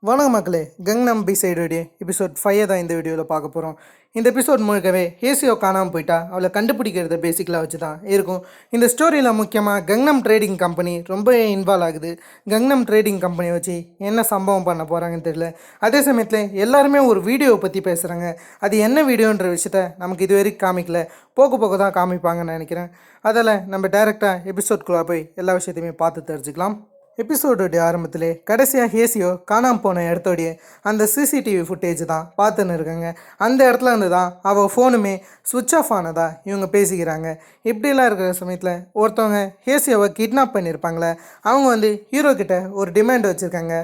வணக்கம் மக்களே, கங்னம் B சைடுடைய episode 5 தான் இந்த வீடியோவில் பார்க்க போகிறோம். இந்த எபிசோட் முழுக்கவே ஹேசியோ காணாமல் போயிட்டா அவளை கண்டுபிடிக்கிறத பேசிக்கலாக வச்சு தான் இருக்கும். இந்த ஸ்டோரியில் முக்கியமாக கங்னம் ட்ரேடிங் கம்பெனி ரொம்ப இன்வால்வ் ஆகுது. கங்னம் ட்ரேடிங் கம்பெனியை வச்சு என்ன சம்பவம் பண்ண போகிறாங்கன்னு தெரியல. அதே சமயத்தில் எல்லாருமே ஒரு வீடியோவை பற்றி பேசுகிறாங்க. அது என்ன வீடியோன்ற விஷயத்த நமக்கு இது வரைக்கும் காமிக்கல, போக தான் காமிப்பாங்கன்னு நினைக்கிறேன். அதில் நம்ம டைரெக்டாக எபிசோட்குள்ளே போய் எல்லா விஷயத்தையுமே பார்த்து தெரிஞ்சுக்கலாம். எபிசோடோடைய ஆரம்பத்திலே கடைசியாக ஹேசியோ காணாமல் போன இடத்தோடைய அந்த சிசிடிவி ஃபுட்டேஜ் தான் பார்த்துன்னு இருக்காங்க. அந்த இடத்துல இருந்து தான் அவள் ஃபோனுமே சுவிட்ச் ஆஃப் ஆனதா இவங்க பேசிக்கிறாங்க. இப்படிலாம் இருக்கிற சமயத்தில் ஒருத்தவங்க ஹேசியோவை கிட்னாப் பண்ணியிருப்பாங்களே, அவங்க ஹீரோ கிட்ட ஒரு டிமாண்ட் வச்சுருக்காங்க.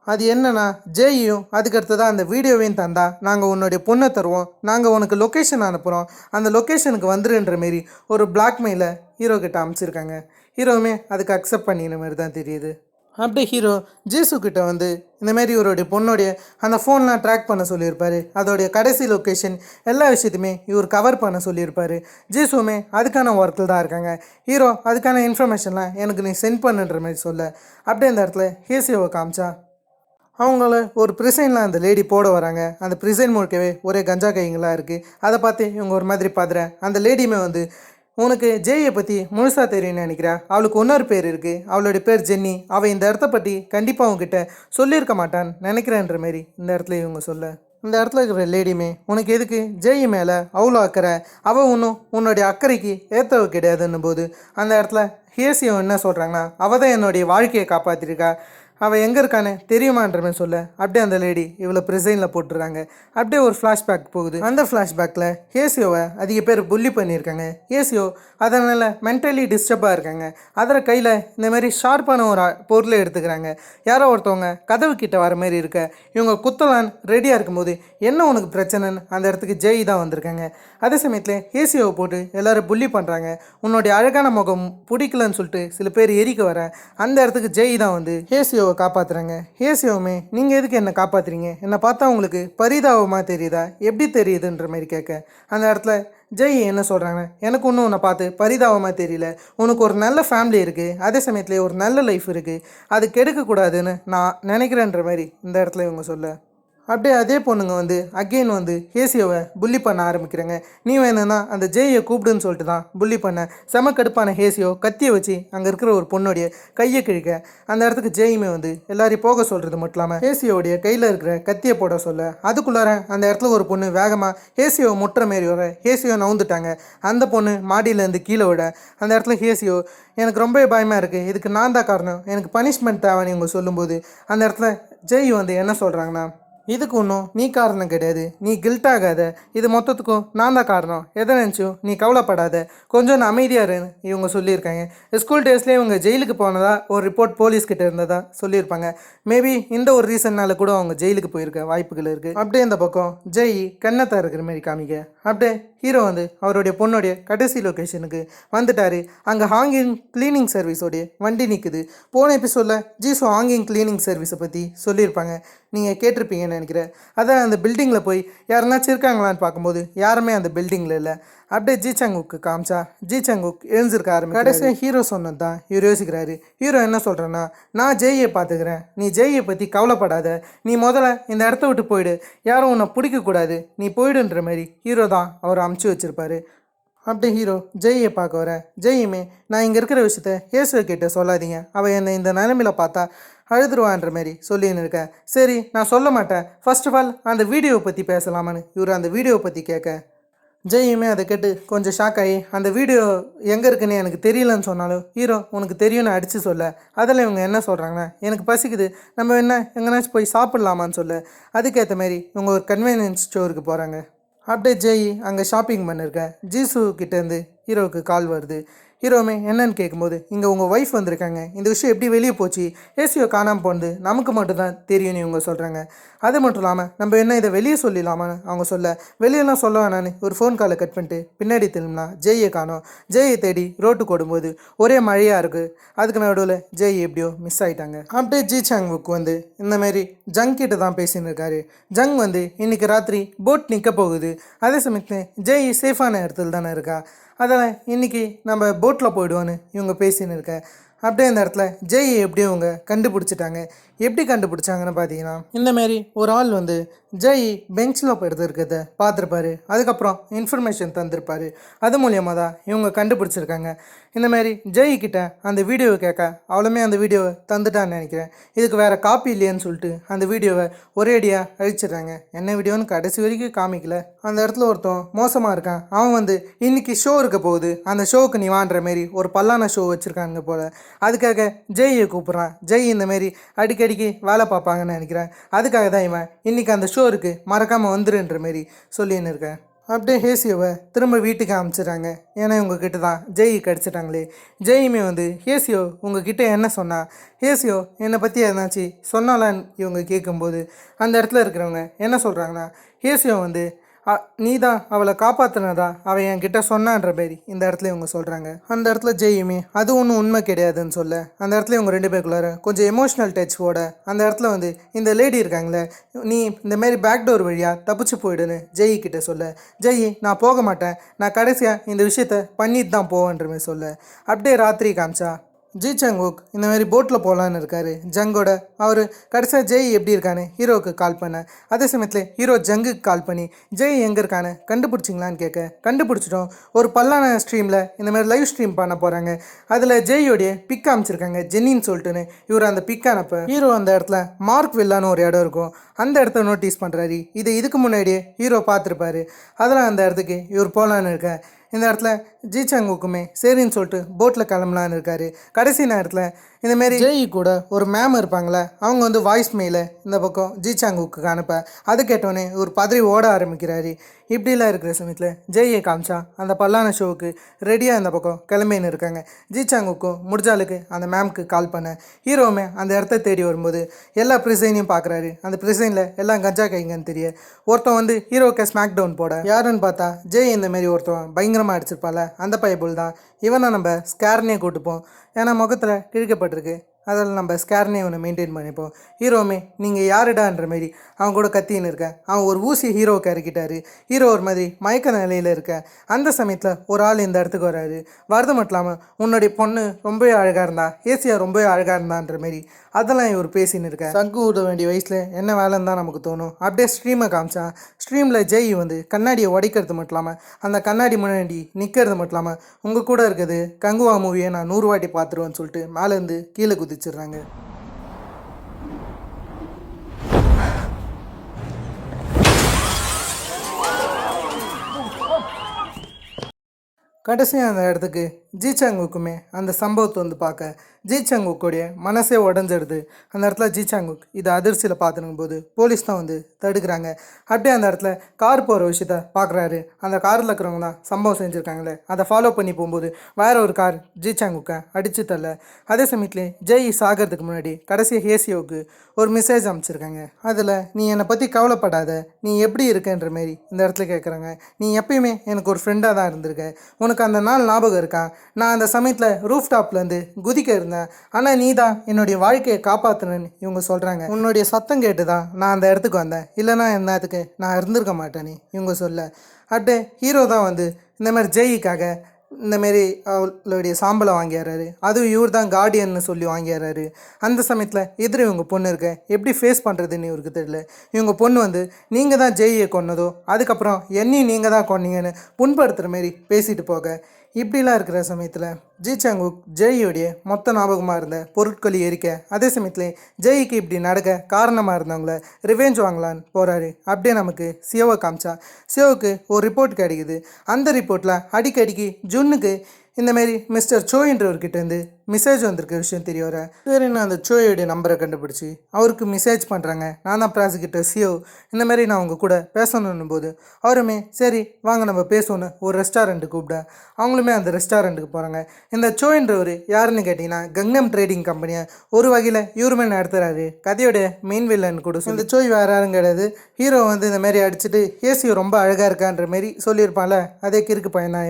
அது என்னன்னா, ஜேயும் அதுக்கடுத்து தான் அந்த வீடியோவையும் தந்தா நாங்கள் உன்னுடைய பொண்ணை தருவோம், நாங்கள் உனக்கு லொக்கேஷன் அனுப்புகிறோம், அந்த லொக்கேஷனுக்கு வந்துருன்ற மாரி ஒரு பிளாக்மெயிலை ஹீரோ கிட்ட அமைச்சிருக்காங்க. ஹீரோவுமே அதுக்கு அக்செப்ட் பண்ணின மாதிரி தான் தெரியுது. அப்படியே ஹீரோ ஜேசு கிட்ட இந்தமாரி இவருடைய பொண்ணுடைய அந்த ஃபோன்லாம் ட்ராக் பண்ண சொல்லியிருப்பார். அதோடைய கடைசி லொக்கேஷன் எல்லா விஷயத்தையுமே இவர் கவர் பண்ண சொல்லியிருப்பார். ஜேசுவுமே அதுக்கான ஒர்க்கில் தான் இருக்காங்க. ஹீரோ அதுக்கான இன்ஃபர்மேஷன்லாம் எனக்கு நீ சென்ட் பண்ணுன்ற மாதிரி சொல்ல, அப்படியே அந்த இடத்துல ஹேசியோவை காமிச்சா அவங்கள ஒரு ப்ரிசைனில் அந்த லேடி போட வராங்க. அந்த ப்ரிசைன் முழுக்கவே ஒரே கஞ்சா கைங்களாக இருக்குது. அதை பார்த்து இவங்க ஒரு மாதிரி பார்த்துறேன். அந்த லேடியுமே உனக்கு ஜேயை பற்றி முழுசாக தெரியும்னு நினைக்கிறேன், அவளுக்கு இன்னொரு பேர் இருக்குது, அவளுடைய பேர் ஜென்னி, அவள் இந்த இடத்த பற்றி கண்டிப்பாக அவங்ககிட்ட சொல்லியிருக்க மாட்டான்னு நினைக்கிறேன்ற மாரி இந்த இடத்துல இவங்க சொல்ல, இந்த இடத்துல இருக்கிற லேடியுமே உனக்கு எதுக்கு ஜெய் மேலே அவ்வளோ அக்கறை, அவள் ஒன்றும் உன்னுடைய அக்கறைக்கு ஏற்றவ கிடையாதுன்னும் போது அந்த இடத்துல ஹேசியோ என்ன சொல்கிறாங்கன்னா, அவள் தான் என்னுடைய வாழ்க்கையை காப்பாற்றிருக்கா, அவள் எங்கே இருக்கான்னு தெரியுமான்ற மாதிரி சொல்ல, அப்படியே அந்த லேடி இவ்வளோ ப்ரிசைனில் போட்டுருக்காங்க. அப்படியே ஒரு ஃப்ளாஷ்பேக் போகுது. அந்த ஃப்ளாஷ்பேக்கில் ஹேசியோவை அதிக பேர் புள்ளி பண்ணியிருக்காங்க. ஹேசியோ அதனால் மென்டலி டிஸ்டர்பாக இருக்காங்க. அதில் கையில் இந்த மாதிரி ஷார்ப்பான ஒரு பொருளை எடுத்துக்கிறாங்க. யாரோ ஒருத்தவங்க கதவு கிட்ட வர மாதிரி இருக்க, இவங்க குத்தலான் ரெடியாக இருக்கும்போது என்ன உனக்கு பிரச்சனைன்னு அந்த இடத்துக்கு ஜெய் தான் வந்திருக்காங்க. அதே சமயத்தில் ஹேசியோவை போட்டு எல்லோரும் புள்ளி பண்ணுறாங்க. உன்னுடைய அழகான முகம் பிடிக்கலன்னு சொல்லிட்டு சில பேர் எரிக்க வர அந்த இடத்துக்கு ஜெய் தான் ஹேசியோ காப்பாற்றுறாங்க. ஹேசியோவுமே நீங்கள் எதுக்கு என்னை காப்பாற்றுறீங்க, என்னை பார்த்தா உங்களுக்கு பரிதாபமாக தெரியுதா, எப்படி தெரியுதுன்ற மாதிரி கேட்க, அந்த இடத்துல ஜெய் என்ன சொல்கிறாங்க, எனக்கு ஒன்றும் உன்னை பார்த்து பரிதாபமாக தெரியல, உனக்கு ஒரு நல்ல ஃபேமிலி இருக்குது, அதே சமயத்தில் ஒரு நல்ல லைஃப் இருக்குது, அது கெடுக்கக்கூடாதுன்னு நான் நினைக்கிறேன்ற மாதிரி இந்த இடத்துல இவங்க சொல்ல, அப்படியே அதே பொண்ணுங்க அகெயின் ஹேசியோவை புள்ளி பண்ண ஆரம்பிக்கிறாங்க. நீ வேணும்னா அந்த ஜெயை கூப்பிடுன்னு சொல்லிட்டு தான் புள்ளி பண்ண. செம கடுப்பான ஹேசியோ கத்தியை வச்சு அங்கே இருக்கிற ஒரு பொண்ணுடைய கையை கிழிக்க, அந்த இடத்துக்கு ஜெயுமே எல்லாரையும் போக சொல்கிறது மட்டும் இல்லாமல் ஹேசியோடைய கையில் இருக்கிற கத்தியை போட சொல்ல, அதுக்குள்ளார அந்த இடத்துல ஒரு பொண்ணு வேகமாக ஹேசியோ முட்டுற மாரி வர ஹேசியோ நவுந்துட்டாங்க. அந்த பொண்ணு மாடியிலேருந்து கீழே விட, அந்த இடத்துல ஹேசியோ எனக்கு ரொம்ப பயமாக இருக்குது, இதுக்கு நான் தான் காரணம், எனக்கு பனிஷ்மெண்ட் தேவைன்னு இவங்க சொல்லும்போது அந்த இடத்துல ஜெய் என்ன சொல்கிறாங்கன்னா, இதுக்கு ஒன்றும் நீ காரணம் கிடையாது, நீ கில்ட் ஆகாத, இது மொத்தத்துக்கும் நான் தான் காரணம், எதை நினச்சோ நீ கவலைப்படாத, கொஞ்சம் அமைதியாக இருன்னு இவங்க சொல்லியிருக்காங்க. ஸ்கூல் டேஸ்லேயே இவங்க ஜெயிலுக்கு போனதா ஒரு ரிப்போர்ட் போலீஸ்கிட்ட இருந்ததா சொல்லியிருப்பாங்க. மேபி இந்த ஒரு ரீசன்னால கூட அவங்க ஜெயிலுக்கு போயிருக்க வாய்ப்புகள் இருக்குது. அப்படியே இந்த பக்கம் ஜெய் கண்ணத்தான் இருக்கிற மாதிரி காமிக்க, அப்படியே ஹீரோ அவருடைய பொண்ணுடைய கடைசி லொக்கேஷனுக்கு வந்துட்டார். அங்கே ஹாங்கிங் கிளீனிங் சர்வீஸோடைய வண்டி நிற்குது. போன எபிசோடில் ஜீசோ ஹாங்கிங் கிளீனிங் சர்வீஸை பற்றி சொல்லியிருப்பாங்க, நீங்கள் கேட்டிருப்பீங்கன்னு நினைக்கிறேன். அதான் அந்த பில்டிங்கில் போய் யாருனாச்சும் இருக்காங்களான்னு பார்க்கும்போது யாருமே அந்த பில்டிங்கில் இல்லை. அப்படியே ஜிசாங்குக்கு காமிச்சா ஜிசாங்குக் எழுந்திருக்க ஆரம்பிச்சு கடைசியாக ஹீரோ சொன்னது தான் இவர் யோசிக்கிறாரு. ஹீரோ என்ன சொல்கிறேன்னா, நான் ஜெய்யை பார்த்துக்கிறேன், நீ ஜெய்யை பற்றி கவலைப்படாத, நீ முதல்ல இந்த இடத்த விட்டு போயிடு, யாரும் உன்னை பிடிக்கக்கூடாது, நீ போயிடுன்ற மாதிரி ஹீரோ தான் அவர் அமுச்சு வச்சுருப்பாரு. அப்படியே ஹீரோ ஜெய்யை பார்க்க வர, ஜெய்யுமே நான் இங்கே இருக்கிற விஷயத்த ஹேசுவை கிட்ட சொல்லாதீங்க, அவள் என்னை இந்த நிலைமையில் பார்த்தா அழுதுருவான்ற மாதிரி சொல்லின்னு இருக்கேன். சரி நான் சொல்ல மாட்டேன், ஃபர்ஸ்ட் ஆஃப் ஆல் அந்த வீடியோவை பற்றி பேசலாமான்னு இவர் அந்த வீடியோவை பற்றி கேட்க, ஜெய்யுமே அதை கேட்டு கொஞ்சம் ஷாக் ஆகி அந்த வீடியோ எங்கே இருக்குன்னு எனக்கு தெரியலன்னு சொன்னாலும் ஹீரோ உனக்கு தெரியும்னு அடித்து சொல்ல, அதில் இவங்க என்ன சொல்கிறாங்கன்னா, எனக்கு பசிக்குது, நம்ம என்ன எங்கேனாச்சும் போய் சாப்பிட்லாமான்னு சொல்ல, அதுக்கேற்ற மாதிரி இவங்க ஒரு கன்வீனியன்ஸ் ஸ்டோருக்கு போகிறாங்க. அப்படியே ஜெய் அங்கே ஷாப்பிங் பண்ணியிருக்கேன். ஜீசு கிட்டேருந்து ஹீரோவுக்கு கால் வருது. ஹீரோமே என்னன்னு கேட்கும்போது, இங்கே உங்கள் ஒய்ஃப் வந்திருக்காங்க, இந்த விஷயம் எப்படி வெளியே போச்சு, ஹேசியோ காணாமல் போனது நமக்கு மட்டும்தான் தெரியும்னு இவங்க சொல்கிறாங்க. அது மட்டும் இல்லாமல் நம்ம என்ன இதை வெளியே சொல்லிடலாமான்னு அவங்க சொல்ல, வெளியெல்லாம் சொல்ல வேணான்னு ஒரு ஃபோன் காலை கட் பண்ணிட்டு பின்னாடி திரும்பினா ஜெய்யை காணோம். ஜெய்யை தேடி ரோட்டுக்கு ஓடும்போது ஒரே மழையாக இருக்குது. அதுக்கு நடுவில் ஜெய் எப்படியோ மிஸ் ஆகிட்டாங்க. அப்படியே ஜிசாங்குக்கு இந்தமாரி ஜங் கிட்ட தான் பேசின்னு இருக்காரு. ஜங் இன்றைக்கி ராத்திரி போட் நிற்க போகுது, அதே சமயத்தில் ஜெய் சேஃபான இடத்துல தானே இருக்கா, அதனால் இன்றைக்கி நம்ம போட்டில் போயிடுவோன்னு இவங்க பேசின்னு இருக்க. அப்படியே அந்த இடத்துல ஜெய் எப்படியும் அவங்க கண்டுபிடிச்சிட்டாங்க. எப்படி கண்டுபிடிச்சாங்கன்னு பார்த்தீங்கன்னா, இந்தமாரி ஒரு ஆள் வந்து ஜெய் பெஞ்சில் படுத்துருக்கிறத பார்த்துருப்பாரு. அதுக்கப்புறம் இன்ஃபர்மேஷன் தந்திருப்பாரு. அது மூலியமாக தான் இவங்க கண்டுபிடிச்சிருக்காங்க. இந்தமாரி ஜெய் கிட்ட அந்த வீடியோவை கேட்க அவளுமே அந்த வீடியோவை தந்துட்டான்னு நினைக்கிறேன். இதுக்கு வேறு காப்பி இல்லையேன்னு சொல்லிட்டு அந்த வீடியோவை ஒரேடியாக அழிச்சிடுறாங்க. என்ன வீடியோன்னு கடைசி வரைக்கும் காமிக்கல. அந்த இடத்துல ஒருத்தன் மோசமாக இருக்கான். அவன் வந்து இன்னைக்கு ஷோ இருக்க போகுது, அந்த ஷோவுக்கு நீ வான்ற மாரி ஒரு பல்லான ஷோ வச்சுருக்காங்க போல். அதுக்காக ஜெய்யை கூப்பிட்றான். ஜெய் இந்தமாரி அடிக்கடிக்கு வேலை பார்ப்பாங்கன்னு நினைக்கிறேன். அதுக்காக தான் இவன் இன்னைக்கு அந்த ஷோ இருக்குது, மறக்காமல் வந்துருன்ற மாரி சொல்லின்னு இருக்கேன். அப்படியே ஹேசியோவை திரும்ப வீட்டுக்கு அனுப்பிச்சிடுறாங்க. ஏன்னா இவங்கக்கிட்ட தான் ஜெய் கிடச்சிட்டாங்களே. ஜெயுமே வந்து ஹேசியோ உங்ககிட்ட என்ன சொன்னா, ஹேசியோ என்னை பற்றி எதனாச்சு சொன்னாலான்னு இவங்க கேட்கும்போது அந்த இடத்துல இருக்கிறவங்க என்ன சொல்கிறாங்கன்னா, ஹேசியோ வந்து நீ தான் அவளை காப்பாற்றினதா அவள் என்கிட்ட சொன்னான்ற மாரி இந்த இடத்துல இவங்க சொல்கிறாங்க. அந்த இடத்துல ஜெயுமே அது ஒன்றும் உண்மை கிடையாதுன்னு சொல்ல, அந்த இடத்துல இவங்க 2 பேருக்குள்ளார கொஞ்சம் எமோஷ்னல் டச் போட அந்த இடத்துல வந்து இந்த லேடி இருக்காங்களே, நீ இந்தமாரி பேக் டோர் வழியாக தப்பிச்சு போயிடுன்னு ஜெய் கிட்ட சொல்ல, ஜெய் நான் போக மாட்டேன், நான் கடைசியாக இந்த விஷயத்த பண்ணிட்டு தான் போவேன்ற மாதிரி சொல்ல, அப்படியே ராத்திரி காமிச்சா ஜி சங்குக் இந்தமாரி போட்டில் போகலான்னு இருக்காரு ஜங்கோட. அவர் கடைசியாக ஜெய் எப்படி இருக்கான்னு ஹீரோவுக்கு கால் பண்ண, அதே சமயத்தில் ஹீரோ ஜங்குக்கு கால் பண்ணி ஜெய் எங்கே இருக்கான்னு கண்டுபிடிச்சிங்களான்னு கேட்க, கண்டுபிடிச்சிட்டோம், ஒரு பல்லான ஸ்ட்ரீமில் இந்தமாதிரி லைவ் ஸ்ட்ரீம் பண்ண போகிறாங்க, அதில் ஜெய்யோடைய பிக் அமைச்சிருக்காங்க ஜென்னின்னு சொல்லிட்டுன்னு. இவர் அந்த பிக் அனுப்ப ஹீரோ அந்த இடத்துல மார்க் வில்லான்னு ஒரு இடம் இருக்கும், அந்த இடத்த நோட்டீஸ் பண்ணுறாரு. இதுக்கு முன்னாடியே ஹீரோ பார்த்துருப்பாரு. அதெல்லாம் அந்த இடத்துக்கு இவர் போகலான்னு இருக்க. இந்த இடத்துல ஜி சங்குக்குமே சரின்னு சொல்லிட்டு போட்டில் கிளம்பலான்னு இருக்காரு. கடைசி நேரத்தில் இந்தமாரி ஜெய் கூட ஒரு மேம் இருப்பாங்களே, அவங்க வந்து வாய்ஸ் மெயிலை இந்த பக்கம் ஜி சாங்குக்கு அனுப்ப, அது கேட்டோன்னே ஒரு பதறி ஓட ஆரம்பிக்கிறாரு. இப்படிலாம் இருக்கிற சமயத்தில் ஜெய்யை காமிச்சா அந்த பல்லான ஷோவுக்கு ரெடியாக இந்த பக்கம் கிளம்பின்னு இருக்காங்க. ஜி சாங்குக்கும் முடிஞ்சாலுக்கு அந்த மேம்க்கு கால் பண்ண, ஹீரோவுமே அந்த இடத்த தேடி வரும்போது எல்லா ப்ரிசைனையும் பார்க்குறாரு. அந்த ப்ரிசைனில் எல்லாம் கஞ்சா கைங்கன்னு தெரிய ஒருத்தன் வந்து ஹீரோவுக்கு ஸ்மாக் டவுன் போட, யாருன்னு பார்த்தா ஜெய் இந்தமாரி ஒருத்தன் பயங்கரமாக அடிச்சிருப்பால அந்த பைபிள் தான். இவனை நம்ம ஸ்கேர்னே கூட்டுப்போம், ஏன்னா முகத்தில் கிழிக்கப்பட்டிருக்கு, அதில் நம்ம ஸ்கேர்னே இவனை மெயின்டைன் பண்ணிப்போம். ஹீரோவுமே நீங்கள் யாருடான்ற மாரி அவன் கூட கத்தின்னு இருக்க, அவன் ஒரு ஊசி ஹீரோவுக்கு இறக்கிட்டாரு. ஹீரோ ஒரு மாதிரி மயக்க நிலையில் இருக்க. அந்த சமயத்தில் ஒரு ஆள் இந்த இடத்துக்கு வராரு. வரது மட்டும் இல்லாமல் உன்னுடைய பொண்ணு ரொம்பவே அழகாக இருந்தா, ஏசியா ரொம்பவே அழகாக இருந்தான்ற மாரி அதெல்லாம் இவர் பேசின்னு இருக்க. சங்கு விட வேண்டிய வயசில் என்ன வேலைன்னு தான் நமக்கு தோணும். அப்படியே ஸ்ட்ரீமை காமிச்சான். ஸ்ட்ரீமில் ஜெய் வந்து கண்ணாடியை உடைக்கிறது மட்டும் இல்லாமல் அந்த கண்ணாடி முன்னாடி நிற்கிறது மட்டும் இல்லாமல் உங்கள் கூட இருக்குது கங்குவா மூவியை நான் 100 வாட்டி பார்த்துருவேன்னு சொல்லிட்டு மேலேருந்து கீழே குதிச்சிடுறாங்க. கடைசியாக அந்த இடத்துக்கு ஜி சாங்குக்குமே அந்த சம்பவத்தை வந்து பார்க்க ஜி சாங்குக்குடைய மனசே உடஞ்சிடுது. அந்த இடத்துல ஜி சாங்குக் இது அதிர்ச்சியில் பார்த்துனுக்கும் போது போலீஸ் தான் வந்து தடுக்கிறாங்க. அப்படியே அந்த இடத்துல கார் போகிற விஷயத்த பார்க்குறாரு. அந்த காரில் இருக்கிறவங்க தான் சம்பவம் செஞ்சுருக்காங்களே, அதை ஃபாலோ பண்ணி போகும்போது வேற ஒரு கார் ஜி சாங்குக்கை அடிச்சு தள்ள. அதே சமயத்துலேயே ஜெய் சாகிறதுக்கு முன்னாடி கடைசி ஹேசியோவுக்கு ஒரு மெசேஜ் அமைச்சிருக்காங்க. அதில் நீ என்னை பற்றி கவலைப்படாத, நீ எப்படி இருக்கன்ற மாரி இந்த இடத்துல கேட்குறாங்க. நீ எப்பயுமே எனக்கு ஒரு ஃப்ரெண்டாக தான் இருந்திருக்க, உனக்கு அந்த நாள் ஞாபகம் இருக்கா, நான் அந்த சமயத்தில் ரூஃப் டாப்லேருந்து குதிக்க இருந்தேன், ஆனால் நீ தான் என்னுடைய வாழ்க்கையை காப்பாற்றுனேன்னு இவங்க சொல்கிறாங்க. உன்னுடைய சத்தம் கேட்டு தான் நான் அந்த இடத்துக்கு வந்தேன், இல்லைனா என்னத்துக்கு நான் இருந்திருக்க மாட்டேன்னு இவங்க சொல்ல. அப்படியே ஹீரோ தான் வந்து இந்தமாதிரி ஜெய்க்காக இந்தமாரி அவளுடைய சாம்பலை வாங்கிடுறாரு. அதுவும் இவர் தான் கார்டியன்னு சொல்லி வாங்கிடுறாரு. அந்த சமயத்தில் எதிர இவங்க பொண்ணு இருக்க எப்படி ஃபேஸ் பண்ணுறதுன்னு இவருக்கு தெரியல. இவங்க பொண்ணு வந்து நீங்கள் தான் ஜெய்யை கொன்னதோ, அதுக்கப்புறம் என்னையும் நீங்கள் தான் கொன்னீங்கன்னு புண்படுத்துகிற மாரி பேசிட்டு போக, இப்படிலாம் இருக்கிற சமயத்தில் ஜி சாங்குக் ஜெய்யோடைய மொத்த ஞாபகமாக இருந்த பொருட்களை எரிக்க, அதே சமயத்தில் ஜெய்க்கு இப்படி நடக்க காரணமாக இருந்தவங்கள ரிவெஞ்ச் வாங்கலான்னு போகிறாரு. அப்படியே நமக்கு சியோவை காமிச்சா சியோவுக்கு ஒரு ரிப்போர்ட் கிடைக்குது. அந்த ரிப்போர்ட்டில் அடிக்கடிக்கு ஜுன்னுக்கு இந்தமாரி மிஸ்டர் சோயின்றவர்கிட்டேருந்து மெசேஜ் வந்திருக்க விஷயம் தெரிய வர, சரி நான் அந்த சோயோடைய நம்பரை கண்டுபிடிச்சி அவருக்கு மெசேஜ் பண்ணுறாங்க. நான் தான் ப்ராசிக்யூட்டர் சியோ, இந்தமாரி நான் அவங்க கூட பேசணும் போது அவருமே சரி வாங்க நம்ம பேசணுன்னு ஒரு ரெஸ்டாரண்ட்டுக்கு கூப்பிட அவங்களுமே அந்த ரெஸ்டாரண்ட்டுக்கு போகிறாங்க. இந்த சோயின்றவர் யாருன்னு கேட்டிங்கன்னா கங்னம் ட்ரேடிங் கம்பெனியை ஒரு வகையில் இவருமே நடத்துகிறாரு. கதையோடைய மெயின் வில்லன் கூட இந்த சோய் வேறு யாரும் கிடையாது. ஹீரோ வந்து இந்தமாரி அடிச்சுட்டு ஏசியோ ரொம்ப அழகாக இருக்கான்ற மாரி சொல்லியிருப்பான்ல, அதே கிறுக்கு பையன் தான்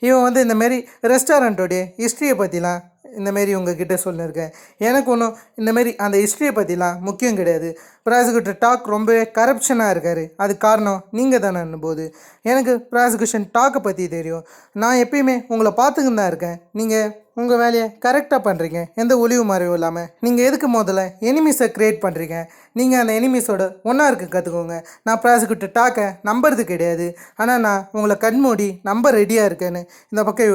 இவன் வந்து இந்தமாரி ரெஸ்டாரண்ட்டோடைய ஹிஸ்ட்ரியை பற்றிலாம் இந்தமாரி உங்ககிட்ட சொல்லியிருக்கேன். எனக்கு ஒன்றும் இந்தமாரி அந்த ஹிஸ்ட்ரியை பற்றிலாம் முக்கியம் கிடையாது. ப்ராசிக்யூட்டர் டாக் ரொம்பவே கரப்ஷனாக இருக்கார், அது காரணம் நீங்கள் தானேன்னும் போது எனக்கு ப்ராசிக்யூஷன் டாக்கை பற்றி தெரியும். நான் எப்பயுமே உங்களை பார்த்துக்கின்னு தான் இருக்கேன். நீங்கள் உங்கள் வேலையை கரெக்டாக பண்ணுறீங்க, எந்த ஒளிவு மறைவும் இல்லாமல். நீங்கள் எதுக்கு முதல்ல எனிமீஸை க்ரியேட் பண்ணுறீங்க? நீங்கள் அந்த எனிமீஸோட ஒன்றா இருக்க கற்றுக்கோங்க. நான் ப்ராசிக்யூட்டர் டாக்கை நம்புறது கிடையாது, ஆனால் நான் உங்களை கண்மூடி நம்ப ரெடியாக இருக்கேன்னு. இந்த பக்கம்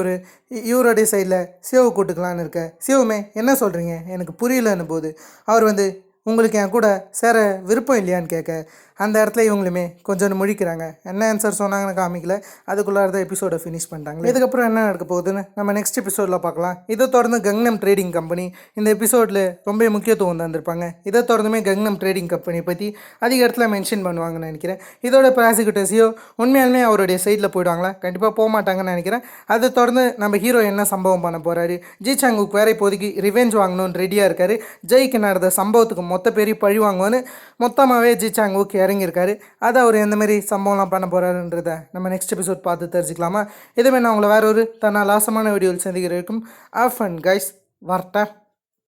இவருடைய சைடில் சிவவை கூட்டுக்கலான்னு இருக்கேன். சிவமே என்ன சொல்கிறீங்க, எனக்கு புரியலன்னு போது அவர் உங்களுக்கு என் கூட சேர விருப்பம் இல்லையான்னு கேட்க, அந்த இடத்துல இவங்களுமே கொஞ்சம் முழிக்கிறாங்க. என்ன ஆன்சர் சொன்னாங்கன்னு காமிக்கல, அதுக்குள்ளார தான் எபிசோடை ஃபினிஷ் பண்ணிட்டாங்க. இதுக்கப்புறம் என்ன நடக்க போகுதுன்னு நம்ம நெக்ஸ்ட் எபிசோடில் பார்க்கலாம். இதை தொடர்ந்து கங்னம் ட்ரேடிங் கம்பெனி இந்த எபிசோடில் ரொம்ப முக்கியத்துவம் தந்திருப்பாங்க. இதை தொடர்ந்துமே கங்னம் ட்ரேடிங் கம்பெனி பற்றி அதிக இடத்துல மென்ஷன் பண்ணுவாங்கன்னு நினைக்கிறேன். இதோட ப்ராசிக்யூட்டர்ஸையோ உண்மையாலுமே அவருடைய சைடில் போயிடுவாங்களா? கண்டிப்பாக போக மாட்டாங்கன்னு நினைக்கிறேன். அதை தொடர்ந்து நம்ம ஹீரோ என்ன சம்பவம் பண்ண போகிறாரு? ஜி சாங்குக்கு வேற இப்போதைக்கு ரிவெஞ்ச் வாங்கணும்னு ரெடியாக இருக்காரு. ஜெய்க்கு நடந்த சம்பவத்துக்கு மொத்த பேரி பழி வாங்குவோன்னு மொத்தமாகவே ஜி சாங்குக்கு இறங்கியிருக்காரு. அதை அவர் எந்த மாதிரி சம்பவம்லாம் பண்ண போகிறாருன்றதை நம்ம நெக்ஸ்ட் எபிசோட் பார்த்து தெரிஞ்சுக்கலாமா? இதுவே நான் உங்களை வேற ஒரு தன்னாலாசமான வீடியோவில் சந்திக்கிறதுக்கும் ஆஃப் அண்ட் கைஸ் வரட்டேன்.